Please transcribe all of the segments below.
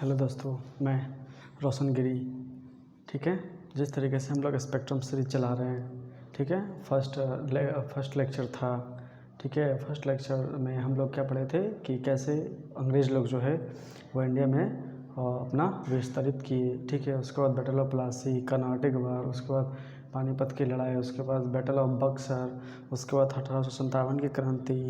Hello दोस्तों, मैं रोशन गिरी। ठीक है, जिस तरीके से हम लोग स्पेक्ट्रम सीरीज चला रहे हैं, ठीक है, फर्स्ट लेक्चर था। ठीक है, फर्स्ट लेक्चर में हम लोग क्या पढ़े थे कि कैसे अंग्रेज़ लोग जो है वो इंडिया में अपना विस्तारित किए। ठीक है, उसके बाद बैटल ऑफ प्लासी, कर्नाटक वार, उसके बाद पानीपत की लड़ाई, उसके बाद बैटल ऑफ बक्सर, उसके बाद 1857 की क्रांति।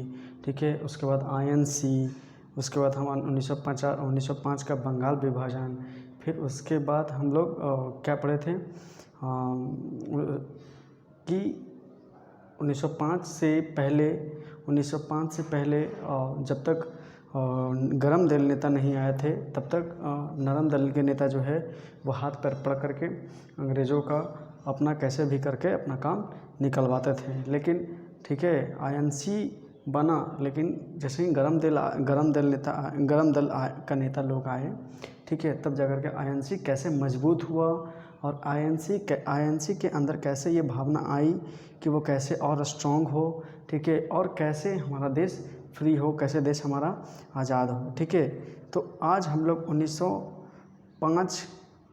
ठीक है, उसके बाद INC, उसके बाद हम 1905 का बंगाल विभाजन। फिर उसके बाद हम लोग क्या पढ़े थे कि 1905 से पहले जब तक गरम दल नेता नहीं आए थे तब तक नरम दल के नेता जो है वो हाथ पैर पकड़ करके अंग्रेज़ों का अपना कैसे भी करके अपना काम निकलवाते थे। लेकिन ठीक है, INC बना, लेकिन जैसे ही गरम दल का नेता लोग आए, ठीक है, तब जाकर के INC कैसे मजबूत हुआ और INC के अंदर कैसे ये भावना आई कि वो कैसे और स्ट्रॉन्ग हो। ठीक है, और कैसे हमारा देश फ्री हो, कैसे देश हमारा आज़ाद हो। ठीक है, तो आज हम लोग 1905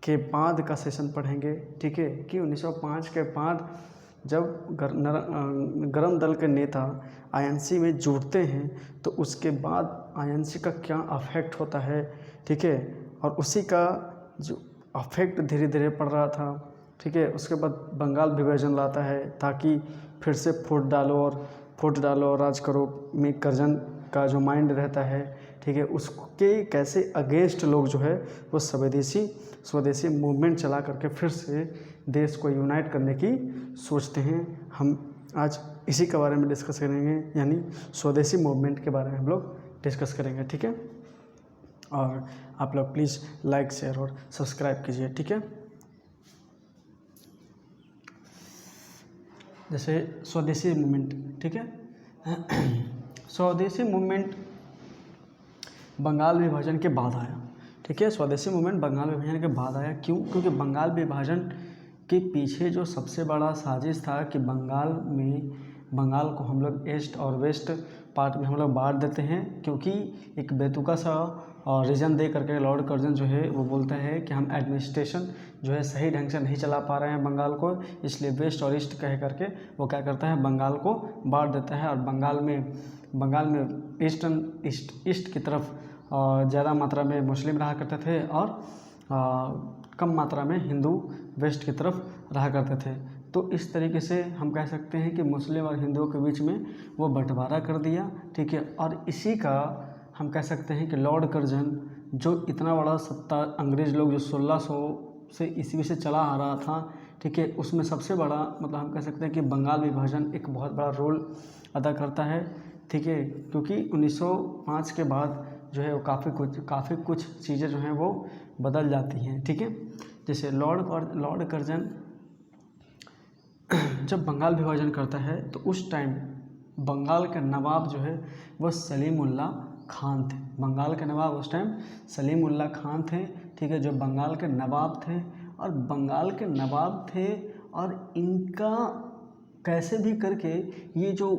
के बाद का सेशन पढ़ेंगे। ठीक है, कि 1905 के बाद जब गरम दल के नेता INC में जुड़ते हैं तो उसके बाद INC का क्या अफेक्ट होता है। ठीक है, और उसी का जो अफेक्ट धीरे धीरे पड़ रहा था। ठीक है, उसके बाद बंगाल विभाजन लाता है ताकि फिर से फुट डालो और राज करो में कर्जन का जो माइंड रहता है। ठीक है, उसके कैसे अगेंस्ट लोग जो है वो स्वदेशी मूवमेंट चला करके फिर से देश को यूनाइट करने की सोचते हैं। हम आज इसी के बारे में डिस्कस करेंगे, यानी स्वदेशी मूवमेंट के बारे में हम लोग डिस्कस करेंगे। ठीक है, और आप लोग प्लीज़ लाइक, शेयर और सब्सक्राइब कीजिए। ठीक है, जैसे स्वदेशी मूवमेंट, ठीक है, स्वदेशी मूवमेंट बंगाल विभाजन के बाद आया। ठीक है, स्वदेशी मूवमेंट बंगाल विभाजन के बाद आया। क्यों? क्योंकि बंगाल विभाजन के पीछे जो सबसे बड़ा साजिश था कि बंगाल को हम लोग ईस्ट और वेस्ट पार्ट में हम लोग बांट देते हैं, क्योंकि एक बेतुका सा रीजन दे करके लॉर्ड कर्जन जो है वो बोलता है कि हम एडमिनिस्ट्रेशन जो है सही ढंग से नहीं चला पा रहे हैं बंगाल को, इसलिए वेस्ट और ईस्ट कह करके वो क्या करता है, बंगाल को बांट देता है। और बंगाल में ईस्ट की तरफ ज़्यादा मात्रा में मुस्लिम रहा करते थे और कम मात्रा में हिंदू वेस्ट की तरफ रहा करते थे। तो इस तरीके से हम कह सकते हैं कि मुस्लिम और हिंदुओं के बीच में वो बंटवारा कर दिया। ठीक है, और इसी का हम कह सकते हैं कि लॉर्ड कर्जन जो इतना बड़ा सत्ता अंग्रेज़ लोग जो 1600 से ईस्वी से चला आ रहा था, ठीक है, उसमें सबसे बड़ा मतलब हम कह सकते हैं कि बंगाल विभाजन एक बहुत बड़ा रोल अदा करता है। ठीक है, क्योंकि 1905 के बाद जो है वो काफ़ी कुछ चीज़ें जो हैं वो बदल जाती हैं। ठीक है, जैसे लॉर्ड कर्जन जब बंगाल विभाजन करता है तो उस टाइम बंगाल के नवाब जो है वो सलीम उल्लाह खान थे। बंगाल के नवाब उस टाइम सलीम उल्लाह खान थे। ठीक है, जो बंगाल के नवाब थे और इनका कैसे भी करके ये जो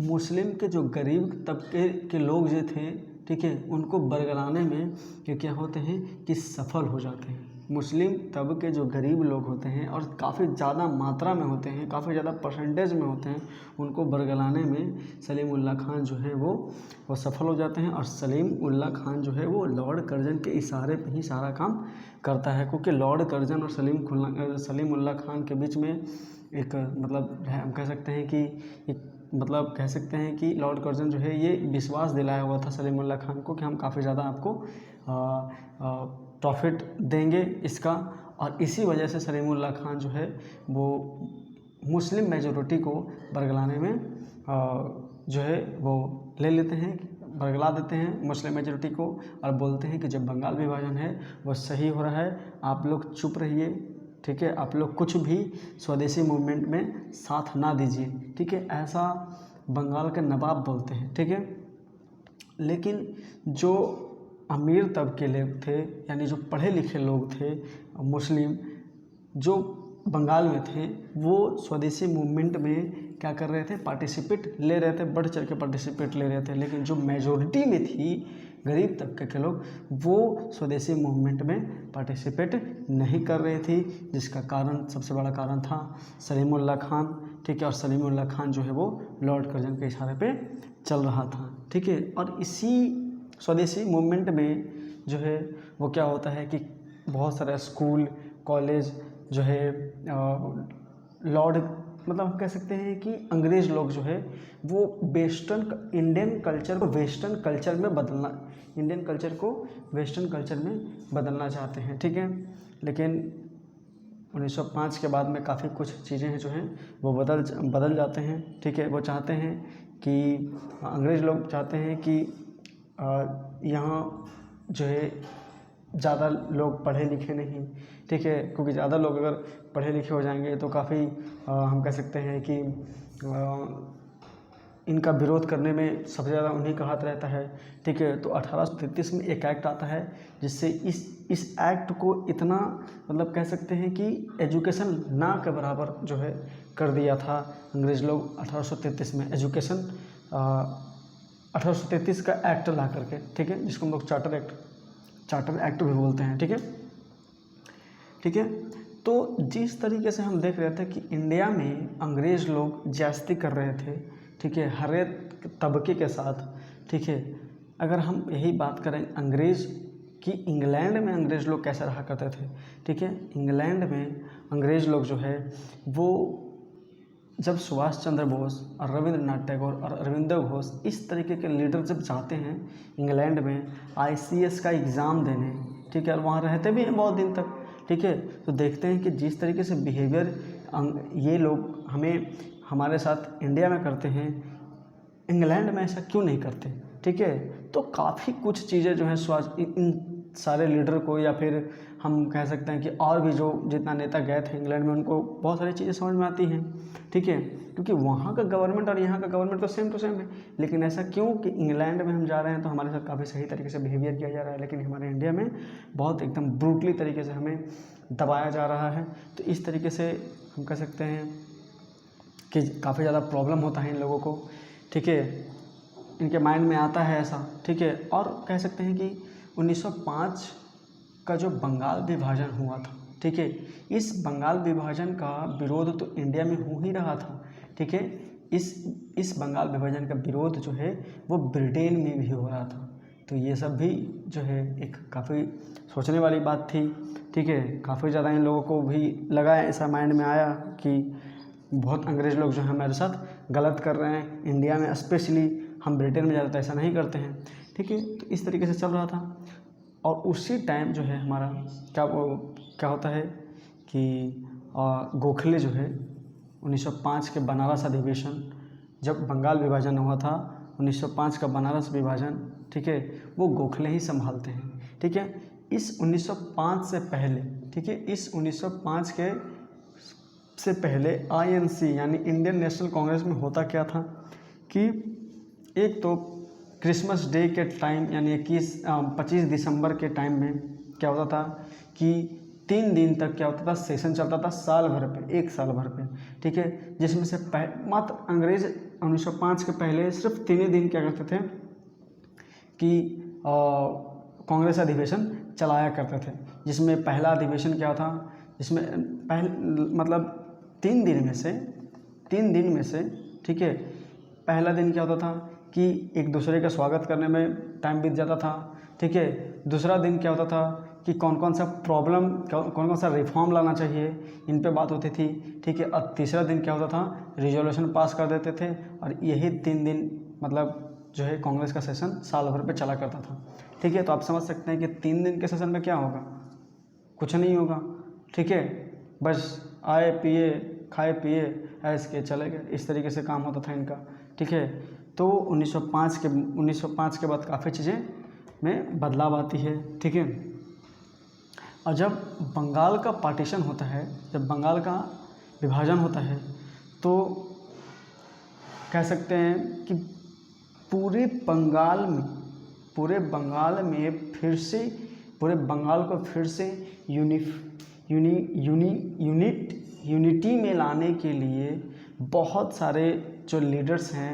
मुस्लिम के जो गरीब तबके के लोग जो थे, ठीक है, उनको बरगलाने में ये क्या होते हैं कि सफल हो जाते हैं। मुस्लिम तबके जो गरीब लोग होते हैं और काफ़ी ज़्यादा मात्रा में होते हैं, काफ़ी ज़्यादा परसेंटेज में होते हैं, उनको बरगलाने में सलीम उल्लाह खान जो है वो सफल हो जाते हैं। और सलीम उल्लाह खान जो है वो लॉर्ड कर्जन के इशारे पे ही सारा काम करता है, क्योंकि लॉर्ड कर्जन और सलीम उल्लाह खान के बीच में एक मतलब हम कह सकते हैं कि लॉर्ड कर्जन जो है ये विश्वास दिलाया हुआ था सलीम उल्लाह खान को कि हम काफ़ी ज़्यादा आपको प्रॉफिट देंगे इसका। और इसी वजह से सलीम उल्लाह खान जो है वो मुस्लिम मेजॉरिटी को बरगलाने में जो है वो ले लेते हैं, बरगला देते हैं मुस्लिम मेजॉरिटी को, और बोलते हैं कि जब बंगाल विभाजन है वो सही हो रहा है, आप लोग चुप रहिए। ठीक है, आप लोग कुछ भी स्वदेशी मूवमेंट में साथ ना दीजिए। ठीक है, ऐसा बंगाल के नवाब बोलते हैं। ठीक है, लेकिन जो अमीर तबके लोग थे, यानी जो पढ़े लिखे लोग थे मुस्लिम जो बंगाल में थे, वो स्वदेशी मूवमेंट में क्या कर रहे थे, पार्टिसिपेट ले रहे थे, बढ़ चढ़ के पार्टिसिपेट ले रहे थे। लेकिन जो मेजॉरिटी में थी, गरीब तबके के लोग वो स्वदेशी मूवमेंट में पार्टिसिपेट नहीं कर रहे थे, जिसका कारण, सबसे बड़ा कारण था सलीमुल्लाह खान, ठीक है। और सलीमुल्लाह खान जो है वो लॉर्ड कर्जन के इशारे पे चल रहा था, ठीक है। और इसी स्वदेशी मूवमेंट में जो है वो क्या होता है कि बहुत सारे स्कूल कॉलेज जो है लॉर्ड, मतलब हम कह सकते हैं कि अंग्रेज़ लोग जो है वो वेस्टर्न इंडियन कल्चर को वेस्टर्न कल्चर में बदलना, इंडियन कल्चर को वेस्टर्न कल्चर में बदलना चाहते हैं, ठीक है। लेकिन 1905 के बाद में काफ़ी कुछ चीज़ें हैं जो हैं वो बदल जाते हैं, ठीक है। वो चाहते हैं कि अंग्रेज़ लोग चाहते हैं कि यहाँ जो है ज़्यादा लोग पढ़े लिखे नहीं, ठीक है, क्योंकि ज़्यादा लोग अगर पढ़े लिखे हो जाएंगे तो काफ़ी हम कह सकते हैं कि इनका विरोध करने में सबसे ज़्यादा उन्हीं का हाथ रहता है, ठीक है। तो 1833 में एक एक्ट आता है जिससे इस एक्ट को इतना, मतलब कह सकते हैं कि एजुकेशन ना के बराबर जो है कर दिया था अंग्रेज़ लोग 1833 में। एजुकेशन 1833 का एक्ट ला करके, ठीक है, जिसको हम लोग चार्टर एक्ट भी बोलते हैं, ठीक है, ठीक है। तो जिस तरीके से हम देख रहे थे कि इंडिया में अंग्रेज़ लोग ज्यादती कर रहे थे, ठीक है, हर एक तबके के साथ, ठीक है। अगर हम यही बात करें अंग्रेज़ कि इंग्लैंड में अंग्रेज़ लोग कैसे रहा करते थे, ठीक है। इंग्लैंड में अंग्रेज़ लोग जो है वो जब सुभाष चंद्र बोस और रविंद्रनाथ टैगोर और अरविंदो घोष इस तरीके के लीडर जब जाते हैं इंग्लैंड में ICS का एग्ज़ाम देने, ठीक है, और वहाँ रहते भी हैं बहुत दिन तक, ठीक है, तो देखते हैं कि जिस तरीके से बिहेवियर ये लोग हमारे साथ इंडिया में करते हैं, इंग्लैंड में ऐसा क्यों नहीं करते, ठीक है। तो काफ़ी कुछ चीज़ें जो हैं इन सारे लीडर को, या फिर हम कह सकते हैं कि और भी जो जितना नेता गए थे इंग्लैंड में, उनको बहुत सारी चीज़ें समझ में आती हैं, ठीक है, क्योंकि वहाँ का गवर्नमेंट और यहाँ का गवर्नमेंट तो सेम टू सेम है। लेकिन ऐसा क्यों कि इंग्लैंड में हम जा रहे हैं तो हमारे साथ काफ़ी सही तरीके से बिहेवियर किया जा रहा है, लेकिन हमारे इंडिया में बहुत एकदम ब्रूटली तरीके से हमें दबाया जा रहा है। तो इस तरीके से हम कह सकते हैं कि काफ़ी ज़्यादा प्रॉब्लम होता है इन लोगों को, ठीक है, इनके माइंड में आता है ऐसा, ठीक है। और कह सकते हैं कि 1905 का जो बंगाल विभाजन हुआ था, ठीक है, इस बंगाल विभाजन का विरोध तो इंडिया में हो ही रहा था, ठीक है। इस बंगाल विभाजन का विरोध जो है वो ब्रिटेन में भी हो रहा था। तो ये सब भी जो है एक काफ़ी सोचने वाली बात थी, ठीक है। काफ़ी ज़्यादा इन लोगों को भी लगा, ऐसा माइंड में आया कि बहुत अंग्रेज़ लोग जो है हमारे साथ गलत कर रहे हैं, इंडिया में स्पेशली, हम ब्रिटेन में ज़्यादातर ऐसा नहीं करते हैं, ठीक है। तो इस तरीके से चल रहा था। और उसी टाइम जो है हमारा क्या होता है कि गोखले जो है 1905 के बनारस अधिवेशन, जब बंगाल विभाजन हुआ था 1905 का बनारस विभाजन, ठीक है, वो गोखले ही संभालते हैं, ठीक है। इस 1905 से पहले, ठीक है, इस 1905 के से पहले INC यानी इंडियन नेशनल कांग्रेस में होता क्या था कि एक तो क्रिसमस डे के टाइम यानी 25 दिसंबर के टाइम में क्या होता था कि 3 दिन तक क्या होता था, सेशन चलता था साल भर पे, 1 साल भर पे, ठीक है, जिसमें से मात्र अंग्रेज 1905 के पहले सिर्फ 3 ही दिन क्या करते थे कि कांग्रेस अधिवेशन चलाया करते थे, जिसमें पहला अधिवेशन क्या था, जिसमें मतलब 3 दिन में से, ठीक है, पहला दिन क्या होता था कि एक दूसरे का स्वागत करने में टाइम बीत जाता था, ठीक है। दूसरा दिन क्या होता था कि कौन कौन सा रिफॉर्म लाना चाहिए, इन पे बात होती थी, ठीक है। और तीसरा दिन क्या होता था, रिजोल्यूशन पास कर देते थे। और यही 3 दिन मतलब जो है कांग्रेस का सेशन साल भर पे चला करता था, ठीक है। तो आप समझ सकते हैं कि 3 दिन के सेशन में क्या होगा, कुछ नहीं होगा, ठीक है, बस आए पिए खाए पिए ऐश के चले गए, इस तरीके से काम होता था इनका, ठीक है। तो 1905 के बाद काफ़ी चीज़ें में बदलाव आती है, ठीक है। और जब बंगाल का पार्टीशन होता है, जब बंगाल का विभाजन होता है, तो कह सकते हैं कि पूरे बंगाल को फिर से यूनिटी में लाने के लिए बहुत सारे जो लीडर्स हैं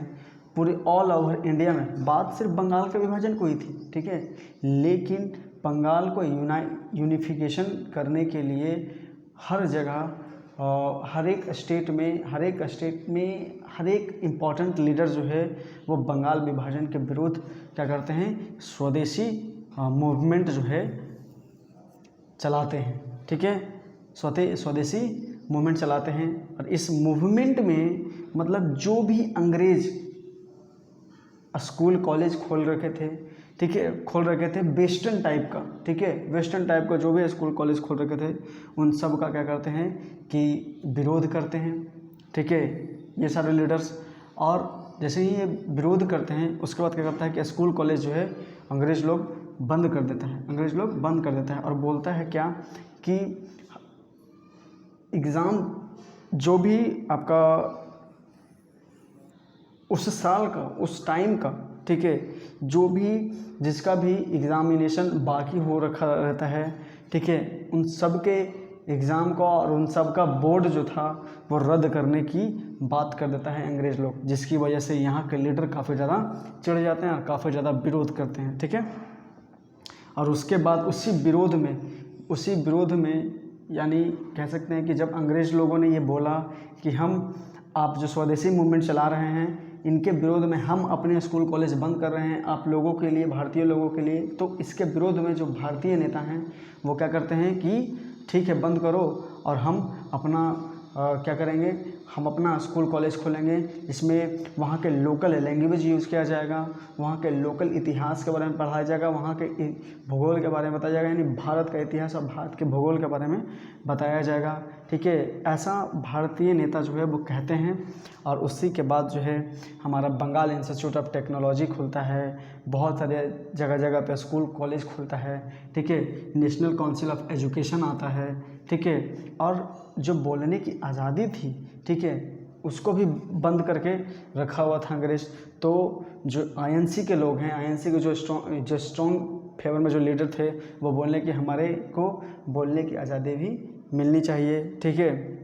पूरे ऑल ओवर इंडिया में। बात सिर्फ बंगाल के विभाजन को ही थी, ठीक है, लेकिन बंगाल को यूनिफिकेशन करने के लिए हर जगह हर एक स्टेट में हर एक इम्पॉर्टेंट लीडर जो है वो बंगाल विभाजन के विरुद्ध क्या करते हैं, स्वदेशी मूवमेंट जो है चलाते हैं, ठीक है, स्वदेशी मूवमेंट चलाते हैं। और इस मूवमेंट में मतलब जो भी अंग्रेज स्कूल कॉलेज खोल रखे थे, ठीक है, वेस्टर्न टाइप का, ठीक है, वेस्टर्न टाइप का जो भी स्कूल कॉलेज खोल रखे थे उन सब का क्या करते हैं कि विरोध करते हैं, ठीक है, ये सारे लीडर्स। और जैसे ही ये विरोध करते हैं उसके बाद क्या करता है कि स्कूल कॉलेज जो है अंग्रेज लोग बंद कर देता है और बोलता है क्या कि एग्ज़ाम जो भी आपका उस साल का, उस टाइम का, ठीक है, जो भी जिसका भी एग्ज़ामिनेशन बाकी हो रखा रहता है, ठीक है, उन सब के एग्ज़ाम का और उन सब का बोर्ड जो था वो रद्द करने की बात कर देता है अंग्रेज़ लोग, जिसकी वजह से यहाँ के लीडर काफ़ी ज़्यादा चिढ़ जाते हैं और काफ़ी ज़्यादा विरोध करते हैं, ठीक है। और उसके बाद उसी विरोध में यानी कह सकते हैं कि जब अंग्रेज़ लोगों ने ये बोला कि आप जो स्वदेशी मूवमेंट चला रहे हैं इनके विरोध में हम अपने स्कूल कॉलेज बंद कर रहे हैं आप लोगों के लिए, भारतीय लोगों के लिए, तो इसके विरोध में जो भारतीय नेता हैं वो क्या करते हैं कि ठीक है बंद करो और हम अपना क्या करेंगे, हम अपना स्कूल कॉलेज खोलेंगे, इसमें वहाँ के लोकल लैंग्वेज यूज़ किया जाएगा, वहाँ के लोकल इतिहास के बारे में पढ़ाया जाएगा, वहाँ के भूगोल के बारे में बताया जाएगा, यानी भारत का इतिहास और भारत के भूगोल के बारे में बताया जाएगा, ठीक है। ऐसा भारतीय नेता जो है वो कहते हैं। और उसी के बाद जो है हमारा बंगाल इंस्टीट्यूट ऑफ टेक्नोलॉजी खुलता है, बहुत सारे जगह जगह पे स्कूल कॉलेज खुलता है, ठीक है, नेशनल काउंसिल ऑफ एजुकेशन आता है, ठीक है। और जो बोलने की आज़ादी थी, ठीक है, उसको भी बंद करके रखा हुआ था अंग्रेज। तो जो आईएनसी के लोग हैं, आईएनसी के जो स्ट्रॉन्ग फेवर में जो लीडर थे वो बोलने कि हमारे को बोलने की आज़ादी भी मिलनी चाहिए, ठीक है,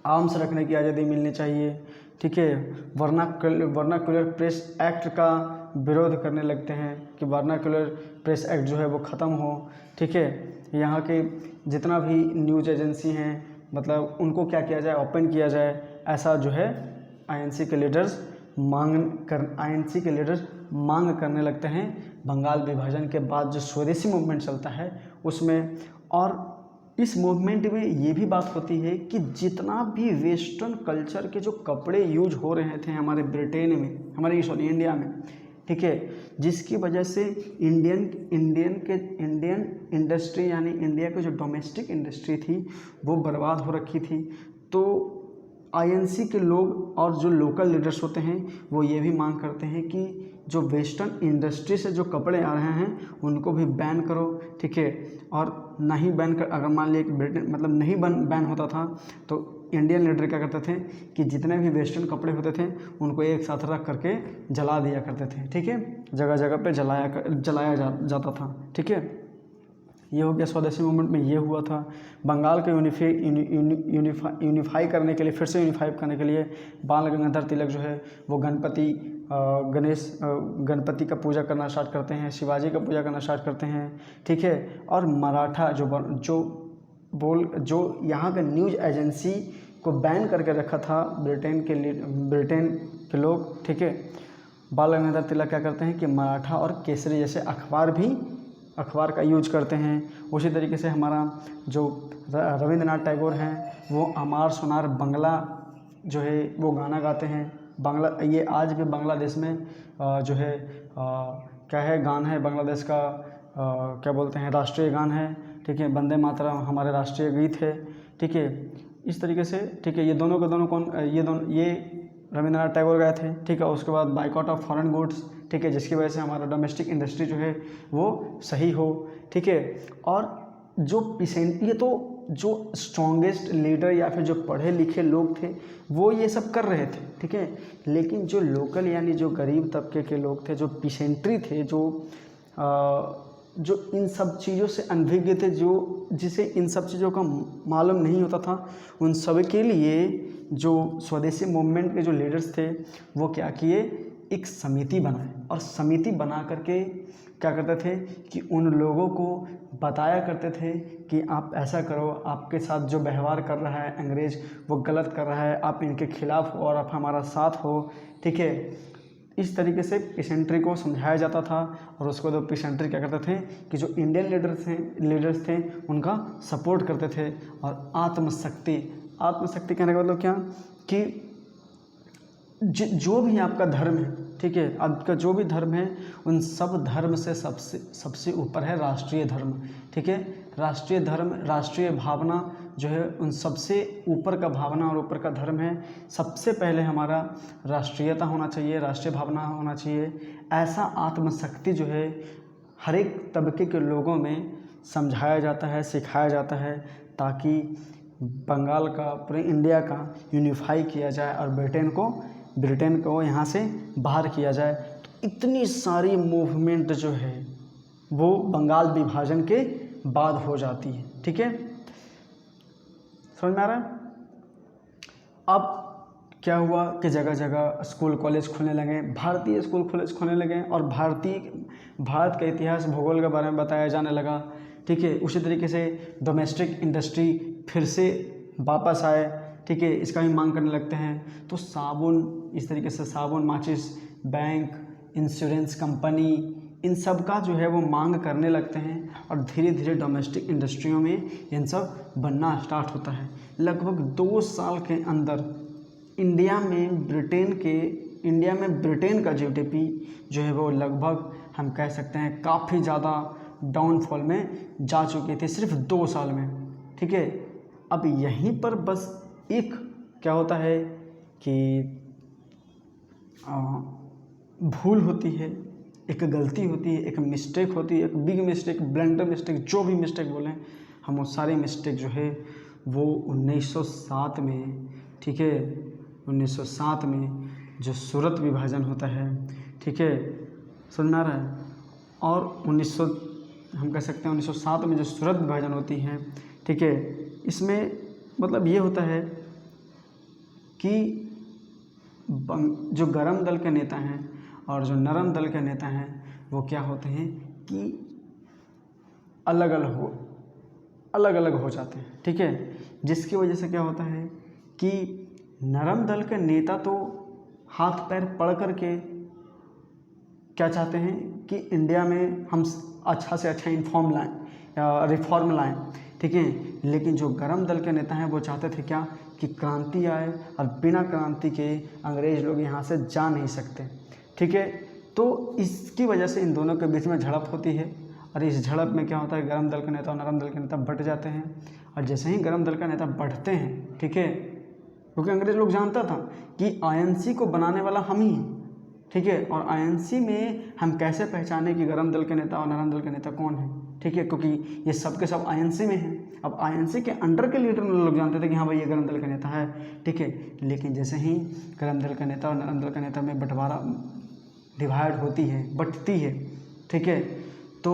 आर्म्स रखने की आज़ादी मिलनी चाहिए, ठीक है। वर्नाक्युलर प्रेस एक्ट का विरोध करने लगते हैं कि वर्नाक्युलर प्रेस एक्ट जो है वो ख़त्म हो, ठीक है। यहाँ के जितना भी न्यूज़ एजेंसी हैं मतलब उनको क्या किया जाए, ओपन किया जाए, ऐसा जो है आईएनसी के लीडर्स मांग करने लगते हैं बंगाल विभाजन के बाद जो स्वदेशी मूवमेंट चलता है उसमें। और इस मूवमेंट में ये भी बात होती है कि जितना भी वेस्टर्न कल्चर के जो कपड़े यूज हो रहे थे हमारे ब्रिटेन में, इंडिया में, ठीक है, जिसकी वजह से इंडियन इंडस्ट्री यानी इंडिया की जो डोमेस्टिक इंडस्ट्री थी वो बर्बाद हो रखी थी। तो आईएनसी के लोग और जो लोकल लीडर्स होते हैं वो ये भी मांग करते हैं कि जो वेस्टर्न इंडस्ट्री से जो कपड़े आ रहे हैं उनको भी बैन करो, ठीक है। और नहीं बैन कर, अगर मान लिया कि ब्रिटेन मतलब नहीं बैन होता था तो इंडियन लीडर क्या करते थे कि जितने भी वेस्टर्न कपड़े होते थे उनको एक साथ रख करके जला दिया करते थे, ठीक है, जगह जगह पे जलाया जाता था, ठीक है। ये हो गया स्वदेशी मूवमेंट में ये हुआ था। बंगाल को यूनिफाई करने के लिए, फिर से यूनिफाई करने के लिए बाल गंगाधर तिलक जो है वो गणपति का पूजा करना स्टार्ट करते हैं, शिवाजी का पूजा करना स्टार्ट करते हैं, ठीक है। और मराठा जो यहाँ के न्यूज़ एजेंसी को बैन करके रखा था ब्रिटेन के लोग, ठीक है, बाल गंगाधर तिलक क्या करते हैं कि मराठा और केसरी जैसे अखबार का यूज करते हैं। उसी तरीके से हमारा जो रविंद्रनाथ टैगोर हैं वो अमार सोनार बंगला जो है वो गाना गाते हैं। ये आज भी बांग्लादेश में जो है क्या है गान है बांग्लादेश का, क्या बोलते हैं, राष्ट्रीय गान है, ठीक है, वंदे मातरम हमारे राष्ट्रीय गीत है, ठीक है। इस तरीके से, ठीक है, ये दोनों ये रविंद्रनाथ टैगोर गाए थे, ठीक है। उसके बाद बाइकआउट ऑफ फॉरेन गुड्स, ठीक है, जिसकी वजह से हमारा डोमेस्टिक इंडस्ट्री जो है वो सही हो, ठीक है। और ये तो जो स्ट्रॉन्गेस्ट लीडर या फिर जो पढ़े लिखे लोग थे वो ये सब कर रहे थे, ठीक है। लेकिन जो लोकल यानी जो गरीब तबके के लोग थे, जो पिसेंट्री थे, जो इन सब चीज़ों से अनभिज्ञ थे, जिसे इन सब चीज़ों का मालूम नहीं होता था, उन सब के लिए जो स्वदेशी मूवमेंट के जो लीडर्स थे वो क्या किए एक समिति बनाए और समिति बना करके क्या करते थे कि उन लोगों को बताया करते थे कि आप ऐसा करो, आपके साथ जो व्यवहार कर रहा है अंग्रेज़ वो गलत कर रहा है, आप इनके खिलाफ़ हो और आप हमारा साथ हो, ठीक है। इस तरीके से पीसेंट्री को समझाया जाता था और उसको तो पीसेंट्री क्या करते थे कि जो इंडियन लीडर्स थे उनका सपोर्ट करते थे। और आत्मशक्ति कहने का मतलब क्या कि जो भी आपका धर्म है, ठीक है, आपका जो भी धर्म है उन सब धर्म से सबसे ऊपर है राष्ट्रीय धर्म, ठीक है। राष्ट्रीय धर्म, राष्ट्रीय भावना जो है उन सबसे ऊपर का भावना और ऊपर का धर्म है। सबसे पहले हमारा राष्ट्रीयता होना चाहिए, राष्ट्रीय भावना होना चाहिए। ऐसा आत्मशक्ति जो है हर एक तबके के लोगों में समझाया जाता है, सिखाया जाता है, ताकि बंगाल का, पूरे इंडिया का यूनिफाई किया जाए और ब्रिटेन को यहाँ से बाहर किया जाए। तो इतनी सारी मूवमेंट जो है वो बंगाल विभाजन के बाद हो जाती है, ठीक है। समझ में आ रहा है? अब क्या हुआ कि जगह जगह स्कूल कॉलेज खुलने लगे, भारतीय स्कूल कॉलेज खुलने लगे और भारत का इतिहास, भूगोल के बारे में बताया जाने लगा, ठीक है। उसी तरीके से डोमेस्टिक इंडस्ट्री फिर से वापस आए, ठीक है, इसका भी मांग करने लगते हैं। तो साबुन, इस तरीके से साबुन, माचिस, बैंक, इंश्योरेंस कंपनी, इन सब का जो है वो मांग करने लगते हैं और धीरे धीरे डोमेस्टिक इंडस्ट्रियों में इन सब बनना स्टार्ट होता है। लगभग 2 साल के अंदर इंडिया में ब्रिटेन का जीडीपी जो है वो लगभग हम कह सकते हैं काफ़ी ज़्यादा डाउनफॉल में जा चुकी थी, सिर्फ 2 साल में, ठीक है। अब यहीं पर बस एक क्या होता है कि भूल होती है, एक गलती होती है, एक मिस्टेक होती है, एक बिग मिस्टेक, ब्लंडर मिस्टेक, जो भी मिस्टेक बोलें हम, वो सारी मिस्टेक जो है वो 1907 में, ठीक है, 1907 में जो सूरत विभाजन होता है, ठीक है, समझ में आ रहा है। और हम कह सकते हैं 1907 में जो सूरत विभाजन होती है, ठीक है, इसमें मतलब ये होता है कि जो गरम दल के नेता हैं और जो नरम दल के नेता हैं वो क्या होते हैं कि अलग अलग हो जाते हैं, ठीक है। जिसकी वजह से क्या होता है कि नरम दल के नेता तो हाथ पैर पड़ करके क्या चाहते हैं कि इंडिया में हम अच्छा से अच्छा रिफॉर्म लाएं, ठीक है। लेकिन जो गरम दल के नेता हैं वो चाहते थे क्या कि क्रांति आए और बिना क्रांति के अंग्रेज़ लोग यहाँ से जा नहीं सकते, ठीक है। तो इसकी वजह से इन दोनों के बीच में झड़प होती है और इस झड़प में क्या होता है, गरम दल के नेता और नरम दल के नेता बढ़ जाते हैं। और जैसे ही गरम दल का नेता बढ़ते हैं, ठीक है, क्योंकि अंग्रेज़ लोग जानता था कि आईएनसी को बनाने वाला हम ही हैं, ठीक है। और आईएनसी में हम कैसे पहचाने कि गरम दल के नेता और नरम दल के नेता कौन है, ठीक है, क्योंकि ये सब के सब आईएनसी में हैं। अब आईएनसी के अंडर के लीडर लोग जानते थे कि हाँ भाई ये गरम दल का नेता है, ठीक है। लेकिन जैसे ही गरम दल का नेता और नरम दल का नेता में डिवाइड बटती है, ठीक है, तो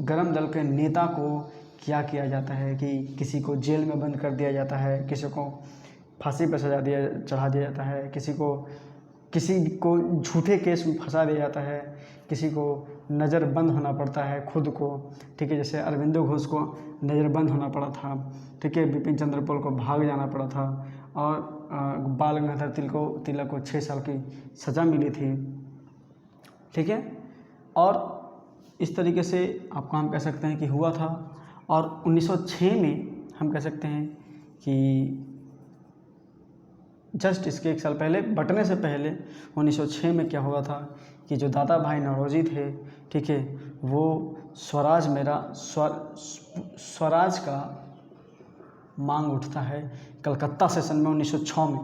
गरम दल के नेता को क्या किया जाता है कि किसी को जेल में बंद कर दिया जाता है, किसी को फांसी पर चढ़ा दिया जाता है, किसी को झूठे केस में फंसा दिया जाता है, किसी को नज़रबंद होना पड़ता है खुद को, ठीक है। जैसे अरविंदो घोष को नज़रबंद होना पड़ा था, ठीक है, बिपिन चंद्र पाल को भाग जाना पड़ा था और बाल गंगाधर तिलक को 6 साल की सज़ा मिली थी, ठीक है। और इस तरीके से आपको हम कह सकते हैं कि हुआ था। और 1906 में हम कह सकते हैं कि जस्ट इसके 1 साल पहले, बंटने से पहले 1906 में क्या हुआ था कि जो दादा भाई नौरोजी थे, ठीक है, वो स्वराज का मांग उठता है कलकत्ता सेशन में 1906 में।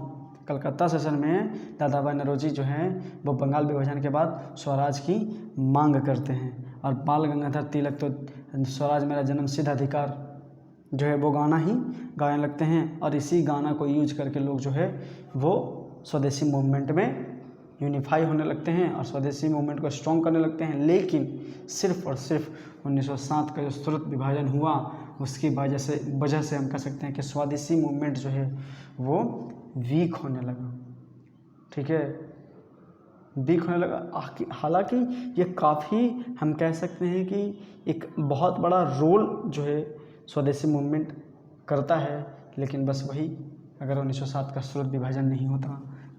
कलकत्ता सेशन में दादा भाई नौरोजी जो हैं वो बंगाल विभाजन के बाद स्वराज की मांग करते हैं। और बाल गंगाधर तिलक तो स्वराज मेरा जन्मसिद्ध अधिकार जो है वो गाना ही गाने लगते हैं और इसी गाना को यूज करके लोग जो है वो स्वदेशी मूवमेंट में यूनिफाई होने लगते हैं और स्वदेशी मूवमेंट को स्ट्रॉन्ग करने लगते हैं। लेकिन सिर्फ और सिर्फ 1907 का जो सूरत विभाजन हुआ उसकी वजह से हम कह सकते हैं कि स्वदेशी मूवमेंट जो है वो वीक होने लगा, ठीक है, वीक होने लगा। हालांकि ये काफ़ी हम कह सकते हैं कि एक बहुत बड़ा रोल जो है स्वदेशी मूवमेंट करता है, लेकिन बस वही, अगर 1907 का स्रोत विभाजन नहीं होता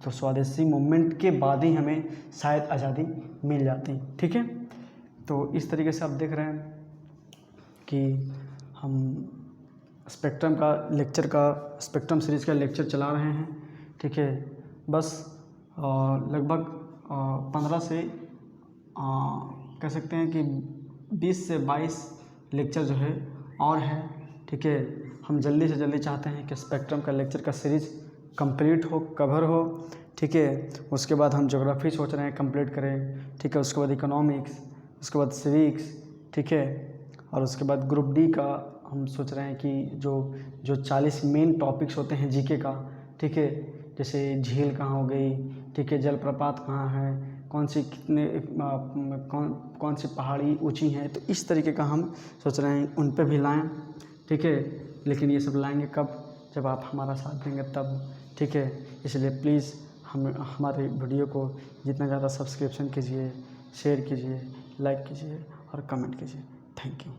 तो स्वदेशी मूवमेंट के बाद ही हमें शायद आज़ादी मिल जाती। ठीक है, तो इस तरीके से आप देख रहे हैं कि हम स्पेक्ट्रम सीरीज़ का लेक्चर चला रहे हैं। ठीक है, बस लगभग 15 से कह सकते हैं कि 20 से 22 लेक्चर जो है और है। ठीक है, हम जल्दी से जल्दी चाहते हैं कि स्पेक्ट्रम का लेक्चर का सीरीज़ कंप्लीट हो, कवर हो। ठीक है, उसके बाद हम ज्योग्राफी सोच रहे हैं कंप्लीट करें। ठीक है, उसके बाद इकोनॉमिक्स, उसके बाद सिविक्स। ठीक है, और उसके बाद ग्रुप डी का हम सोच रहे हैं कि जो 40 मेन टॉपिक्स होते हैं जीके का। ठीक है, जैसे झील कहाँ हो गई, ठीक है, जलप्रपात कहाँ है, कौन सी कौन सी पहाड़ी ऊंची है, तो इस तरीके का हम सोच रहे हैं उन पे भी लाएं। ठीक है, लेकिन ये सब लाएंगे कब, जब आप हमारा साथ देंगे तब। ठीक है, इसलिए प्लीज़ हमारे वीडियो को जितना ज़्यादा सब्सक्रिप्शन कीजिए, शेयर कीजिए, लाइक कीजिए और कमेंट कीजिए। Thank you.